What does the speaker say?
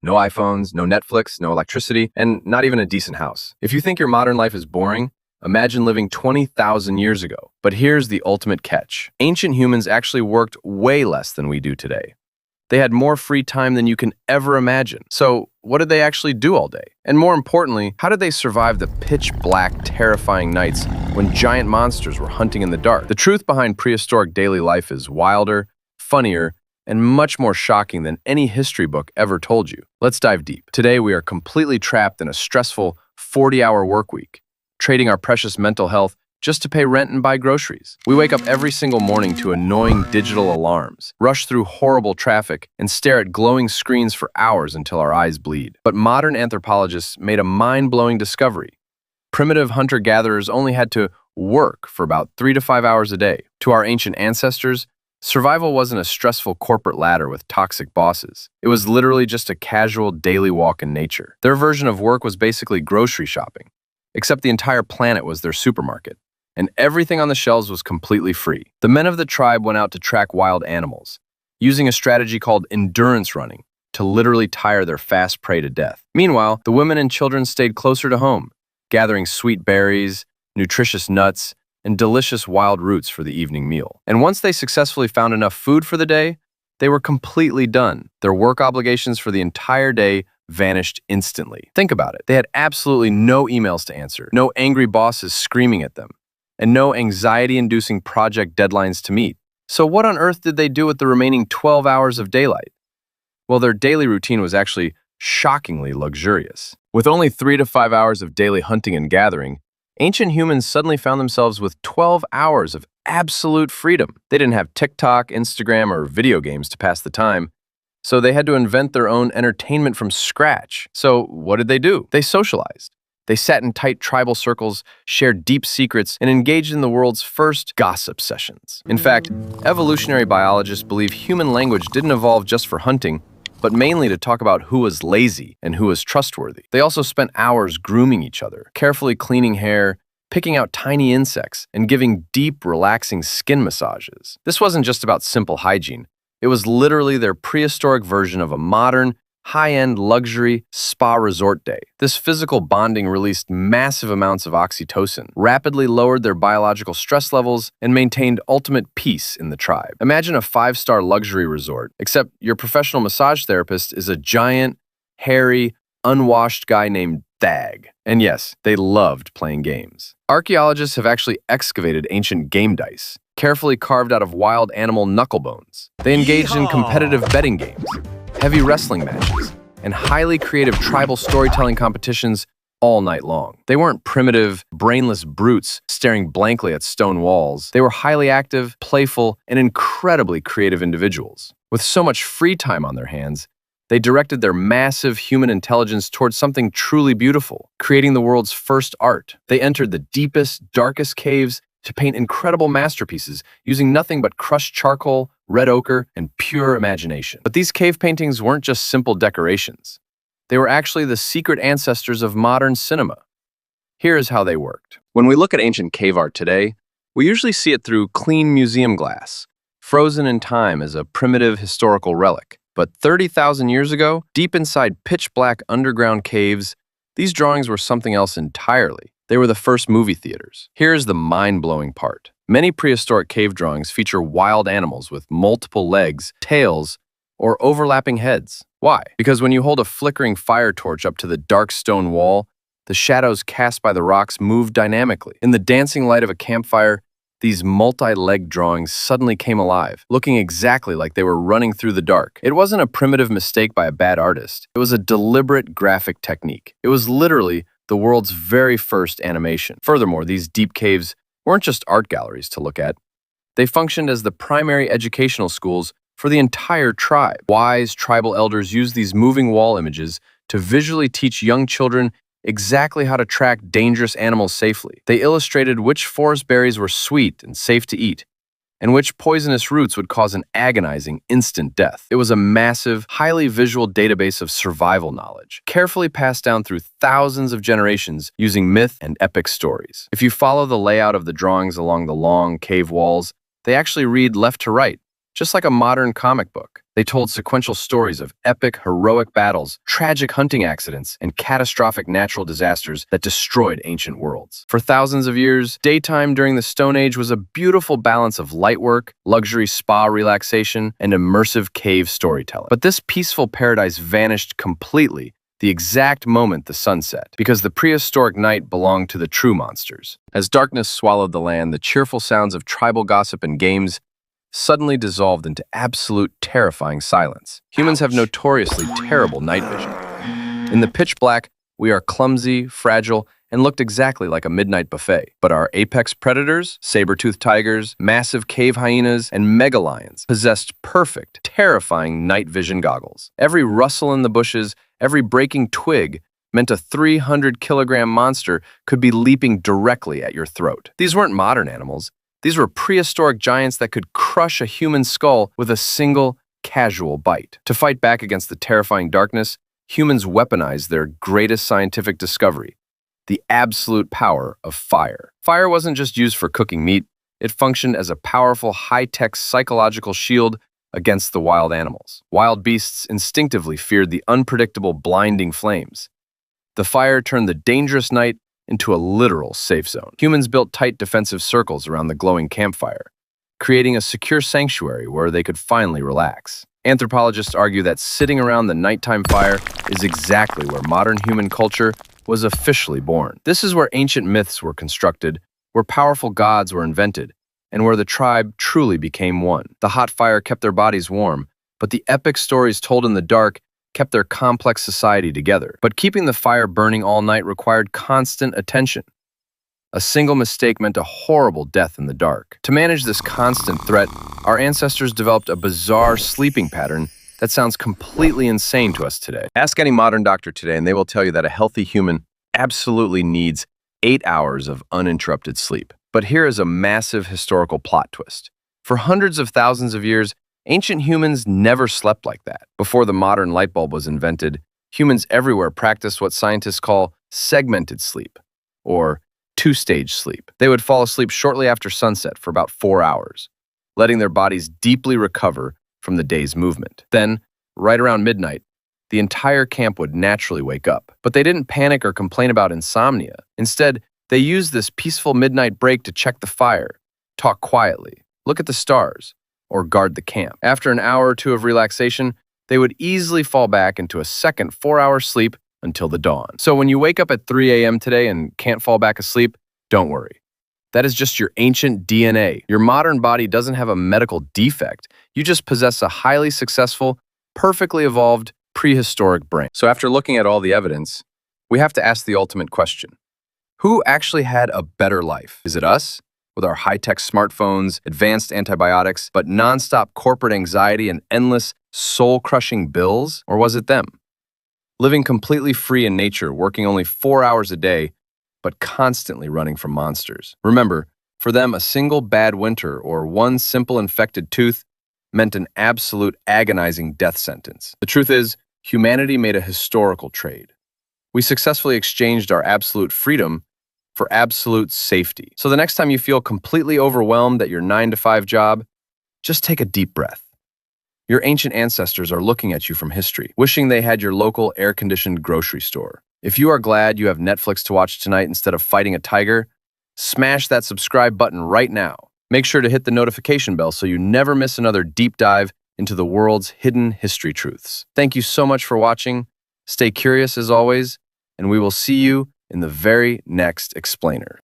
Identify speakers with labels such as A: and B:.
A: No iPhones, no Netflix, no electricity, and not even a decent house. If you think your modern life is boring, imagine living 20,000 years ago. But here's the ultimate catch. Ancient humans actually worked way less than we do today. They had more free time than you can ever imagine. So, what did they actually do all day? And more importantly, how did they survive the pitch-black, terrifying nights when giant monsters were hunting in the dark? The truth behind prehistoric daily life is wilder, funnier, and much more shocking than any history book ever told you. Let's dive deep. Today, we are completely trapped in a stressful 40-hour work week, trading our precious mental health just to pay rent and buy groceries. We wake up every single morning to annoying digital alarms, rush through horrible traffic, and stare at glowing screens for hours until our eyes bleed. But modern anthropologists made a mind-blowing discovery. Primitive hunter-gatherers only had to work for about 3 to 5 hours a day. To our ancient ancestors, survival wasn't a stressful corporate ladder with toxic bosses. It was literally just a casual daily walk in nature. Their version of work was basically grocery shopping, except the entire planet was their supermarket, and everything on the shelves was completely free. The men of the tribe went out to track wild animals, using a strategy called endurance running to literally tire their fast prey to death. Meanwhile, the women and children stayed closer to home, gathering sweet berries, nutritious nuts, and delicious wild roots for the evening meal. And once they successfully found enough food for the day, they were completely done. Their work obligations for the entire day vanished instantly. Think about it. They had absolutely no emails to answer, no angry bosses screaming at them, and no anxiety-inducing project deadlines to meet. So what on earth did they do with the remaining 12 hours of daylight? Well, their daily routine was actually shockingly luxurious. With only 3 to 5 hours of daily hunting and gathering, ancient humans suddenly found themselves with 12 hours of absolute freedom. They didn't have TikTok, Instagram, or video games to pass the time, so they had to invent their own entertainment from scratch. So what did they do? They socialized. They sat in tight tribal circles, shared deep secrets, and engaged in the world's first gossip sessions. In fact, evolutionary biologists believe human language didn't evolve just for hunting, but mainly to talk about who was lazy and who was trustworthy. They also spent hours grooming each other, carefully cleaning hair, picking out tiny insects, and giving deep, relaxing skin massages. This wasn't just about simple hygiene. It was literally their prehistoric version of a modern, high-end luxury spa resort day. This physical bonding released massive amounts of oxytocin, rapidly lowered their biological stress levels, and maintained ultimate peace in the tribe. Imagine a 5-star luxury resort, except your professional massage therapist is a giant, hairy, unwashed guy named Thag. And yes, they loved playing games. Archaeologists have actually excavated ancient game dice, carefully carved out of wild animal knuckle bones. They engaged in competitive betting games, heavy wrestling matches, and highly creative tribal storytelling competitions all night long. They weren't primitive, brainless brutes staring blankly at stone walls. They were highly active, playful, and incredibly creative individuals. With so much free time on their hands, they directed their massive human intelligence towards something truly beautiful, creating the world's first art. They entered the deepest, darkest caves to paint incredible masterpieces using nothing but crushed charcoal, red ochre, and pure imagination. But these cave paintings weren't just simple decorations. They were actually the secret ancestors of modern cinema. Here is how they worked. When we look at ancient cave art today, we usually see it through clean museum glass, frozen in time as a primitive historical relic. But 30,000 years ago, deep inside pitch-black underground caves, these drawings were something else entirely. They were the first movie theaters. Here's the mind-blowing part. Many prehistoric cave drawings feature wild animals with multiple legs, tails, or overlapping heads. Why? Because when you hold a flickering fire torch up to the dark stone wall, the shadows cast by the rocks move dynamically. In the dancing light of a campfire, these multi-legged drawings suddenly came alive, looking exactly like they were running through the dark. It wasn't a primitive mistake by a bad artist. It was a deliberate graphic technique. It was literally the world's very first animation. Furthermore, these deep caves weren't just art galleries to look at. They functioned as the primary educational schools for the entire tribe. Wise tribal elders used these moving wall images to visually teach young children exactly how to track dangerous animals safely. They illustrated which forest berries were sweet and safe to eat, and which poisonous roots would cause an agonizing instant death. It was a massive, highly visual database of survival knowledge, carefully passed down through thousands of generations using myth and epic stories. If you follow the layout of the drawings along the long cave walls, they actually read left to right, just like a modern comic book. They told sequential stories of epic, heroic battles, tragic hunting accidents, and catastrophic natural disasters that destroyed ancient worlds. For thousands of years, daytime during the Stone Age was a beautiful balance of light work, luxury spa relaxation, and immersive cave storytelling. But this peaceful paradise vanished completely the exact moment the sun set, because the prehistoric night belonged to the true monsters. As darkness swallowed the land, the cheerful sounds of tribal gossip and games suddenly dissolved into absolute terrifying silence. Humans have notoriously terrible night vision. In the pitch black, we are clumsy, fragile, and looked exactly like a midnight buffet. But our apex predators, saber-toothed tigers, massive cave hyenas, and megalions possessed perfect, terrifying night vision goggles. Every rustle in the bushes, every breaking twig meant a 300-kilogram monster could be leaping directly at your throat. These weren't modern animals. These were prehistoric giants that could crush a human skull with a single, casual bite. To fight back against the terrifying darkness, humans weaponized their greatest scientific discovery, the absolute power of fire. Fire wasn't just used for cooking meat, it functioned as a powerful, high-tech psychological shield against the wild animals. Wild beasts instinctively feared the unpredictable, blinding flames. The fire turned the dangerous night into a literal safe zone. Humans built tight defensive circles around the glowing campfire, creating a secure sanctuary where they could finally relax. Anthropologists argue that sitting around the nighttime fire is exactly where modern human culture was officially born. This is where ancient myths were constructed, where powerful gods were invented, and where the tribe truly became one. The hot fire kept their bodies warm, but the epic stories told in the dark kept their complex society together. But keeping the fire burning all night required constant attention. A single mistake meant a horrible death in the dark. To manage this constant threat, our ancestors developed a bizarre sleeping pattern that sounds completely insane to us today. Ask any modern doctor today and they will tell you that a healthy human absolutely needs 8 hours of uninterrupted sleep. But here is a massive historical plot twist. For hundreds of thousands of years, ancient humans never slept like that. Before the modern light bulb was invented, humans everywhere practiced what scientists call segmented sleep, or two-stage sleep. They would fall asleep shortly after sunset for about 4 hours, letting their bodies deeply recover from the day's movement. Then, right around midnight, the entire camp would naturally wake up. But they didn't panic or complain about insomnia. Instead, they used this peaceful midnight break to check the fire, talk quietly, look at the stars, or guard the camp. After an hour or two of relaxation, they would easily fall back into a second 4-hour sleep until the dawn. So when you wake up at 3 a.m. today and can't fall back asleep, don't worry. That is just your ancient DNA. Your modern body doesn't have a medical defect. You just possess a highly successful, perfectly evolved, prehistoric brain. So after looking at all the evidence, we have to ask the ultimate question. Who actually had a better life? Is it us, with our high-tech smartphones, advanced antibiotics, but nonstop corporate anxiety and endless, soul-crushing bills? Or was it them? Living completely free in nature, working only 4 hours a day, but constantly running from monsters. Remember, for them, a single bad winter or one simple infected tooth meant an absolute agonizing death sentence. The truth is, humanity made a historical trade. We successfully exchanged our absolute freedom for absolute safety. So the next time you feel completely overwhelmed at your 9-to-5 job, just take a deep breath. Your ancient ancestors are looking at you from history, wishing they had your local air-conditioned grocery store. If you are glad you have Netflix to watch tonight instead of fighting a tiger, smash that subscribe button right now. Make sure to hit the notification bell so you never miss another deep dive into the world's hidden history truths. Thank you so much for watching. Stay curious as always, and we will see you in the very next explainer.